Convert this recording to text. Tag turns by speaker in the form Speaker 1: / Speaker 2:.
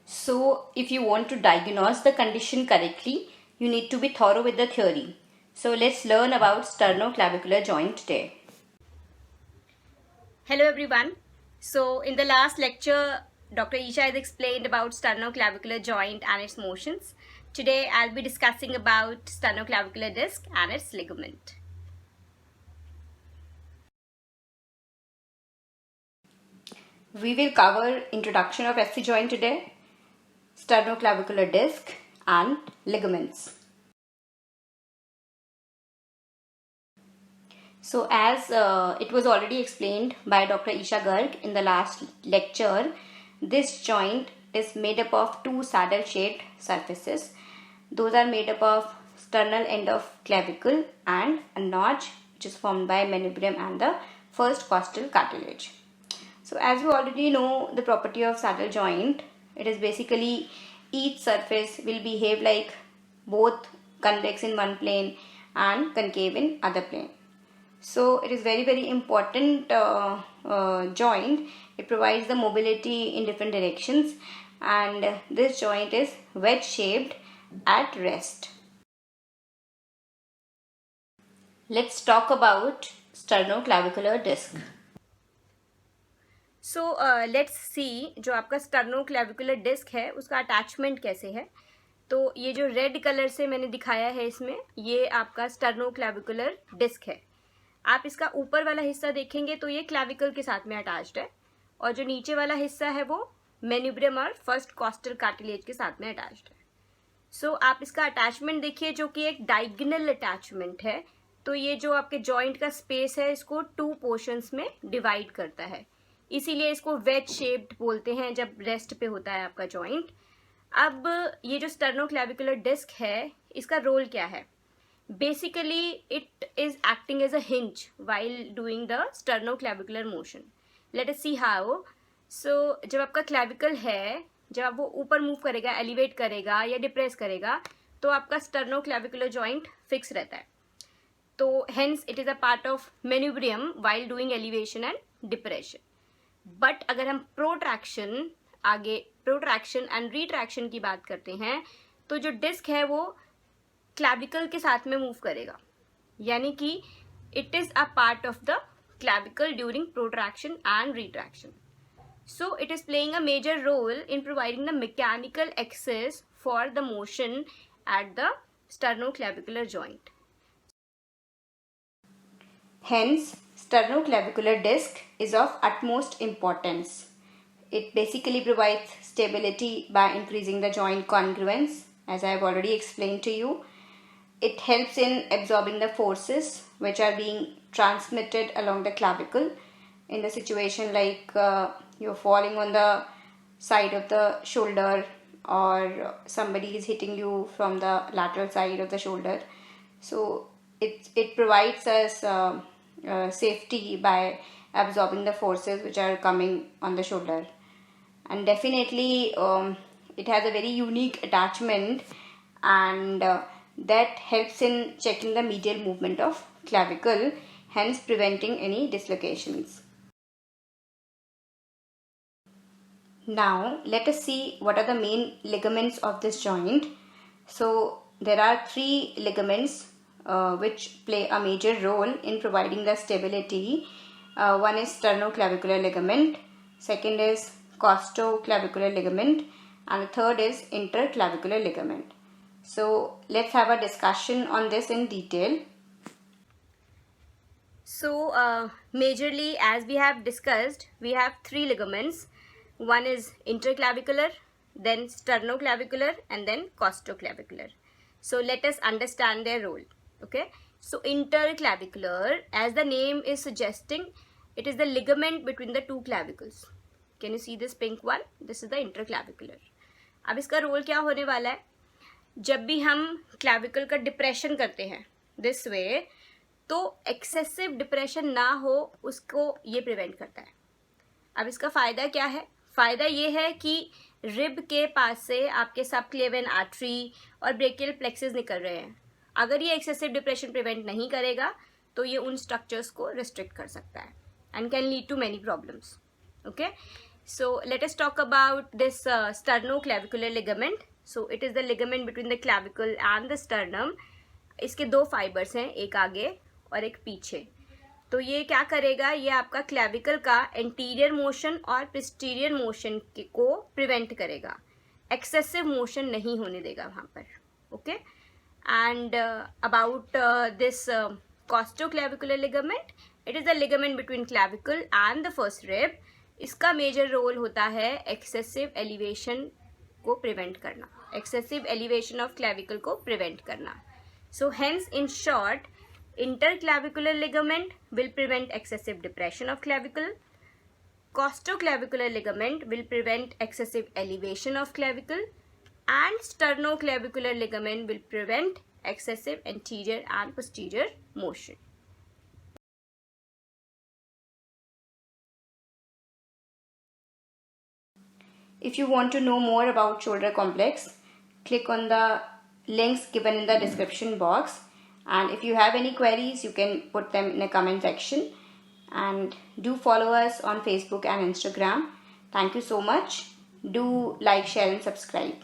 Speaker 1: So if you want to diagnose the condition correctly, you need to be thorough with the theory. So let's learn about sternoclavicular joint today. Hello everyone. So in the last lecture, Dr. Isha has explained about sternoclavicular joint and its motions. Today I'll be discussing about sternoclavicular disc and its ligament. We will cover introduction of SC joint today, sternoclavicular disc and ligaments. So as it was already explained by Dr. Isha Garg in the last lecture, this joint is made up of two saddle shaped surfaces. Those are made up of sternal end of clavicle and a notch which is formed by manubrium and the first costal cartilage. So as you already know the property of saddle joint, it is basically each surface will behave like both convex in one plane and concave in other plane. So it is very important joint. It provides the mobility in different directions, and this joint is wedge shaped at rest. Let's talk about sternoclavicular disc. So let's see जो आपका sternoclavicular disc है उसका attachment कैसे है. तो ये जो red colour से मैंने दिखाया है इसमें, ये आपका sternoclavicular disc है. आप इसका ऊपर वाला हिस्सा देखेंगे तो ये क्लैविकल के साथ में अटैच्ड है, और जो नीचे वाला हिस्सा है वो मेन्यूब्रियम और फर्स्ट कॉस्टल कार्टिलेज के साथ में अटैच्ड है. सो आप इसका अटैचमेंट देखिए जो कि एक डायगोनल अटैचमेंट है. तो ये जो आपके जॉइंट का स्पेस है इसको टू पोर्शंस में डिवाइड करता है, इसीलिए इसको वेज शेप्ड बोलते हैं जब रेस्ट पे होता है आपका जॉइंट. अब ये जो स्टर्नोक्लैविकुलर डिस्क है इसका रोल क्या है? Basically, it is acting as a hinge while doing the sternoclavicular motion. Let us see how. So, जब आपका clavicle है, जब आप वो ऊपर मूव करेगा, एलिवेट करेगा या डिप्रेस करेगा, तो आपका sternoclavicular joint फिक्स रहता है. तो hence it is a part of manubrium while doing elevation and depression. But अगर हम protraction and retraction की बात करते हैं, तो जो डिस्क है वो क्लैविकल के साथ में मूव करेगा, यानी कि it is a part of the clavicle during protraction and retraction. So it is playing a major role in providing the mechanical access for the motion at the sternoclavicular joint. Hence, sternoclavicular disc is of utmost importance. It basically provides stability by increasing the joint congruence, as I have already explained to you. It helps in absorbing the forces which are being transmitted along the clavicle in the situation like you're falling on the side of the shoulder, or somebody is hitting you from the lateral side of the shoulder. So it provides us safety by absorbing the forces which are coming on the shoulder. And definitely it has a very unique attachment, and that helps in checking the medial movement of clavicle, hence preventing any dislocations. Now let us see what are the main ligaments of this joint. So there are three ligaments which play a major role in providing the stability. One is sternoclavicular ligament, second is costoclavicular ligament, and the third is interclavicular ligament. So let's have a discussion on this in detail. So majorly, as we have discussed, we have three ligaments. One is interclavicular, then sternoclavicular, and then costoclavicular. So let us understand their role. Okay. So interclavicular, as the name is suggesting, it is the ligament between the two clavicles. Can you see this pink one? This is the interclavicular. अब इसका role क्या होने वाला है? जब भी हम clavicle का डिप्रेशन करते हैं दिस वे, तो एक्सेसिव डिप्रेशन ना हो उसको ये प्रिवेंट करता है. अब इसका फ़ायदा क्या है? फ़ायदा ये है कि रिब के पास से आपके सबक्लेवियन आर्टरी और ब्रेकियल प्लेक्सेस निकल रहे हैं. अगर ये एक्सेसिव डिप्रेशन प्रिवेंट नहीं करेगा तो ये उन स्ट्रक्चर्स को रिस्ट्रिक्ट कर सकता है and can lead to many problems. Okay. So let us talk about this sternoclavicular ligament. So it is the ligament between the clavicle and the sternum. इसके दो फाइबर्स हैं, एक आगे और एक पीछे. तो ये क्या करेगा, ये आपका क्लैविकल का एंटीरियर मोशन और पोस्टीरियर मोशन को प्रिवेंट करेगा. एक्सेसिव मोशन नहीं होने देगा वहाँ पर. Okay. And about this costoclavicular ligament, it is the ligament between clavicle and the first rib. इसका मेजर रोल होता है एक्सेसिव एलिवेशन को प्रिवेंट करना, एक्सेसिव एलिवेशन ऑफ क्लैविकल को प्रिवेंट करना. So hence in short, interclavicular ligament will prevent excessive depression of clavicle. Costoclavicular ligament will prevent excessive elevation of clavicle, and sternoclavicular ligament will prevent excessive anterior and posterior motion. If you want to know more about shoulder complex, click on the links given in the description box. And if you have any queries, you can put them in the comment section. And do follow us on Facebook and Instagram. Thank you so much. Do like, share and subscribe.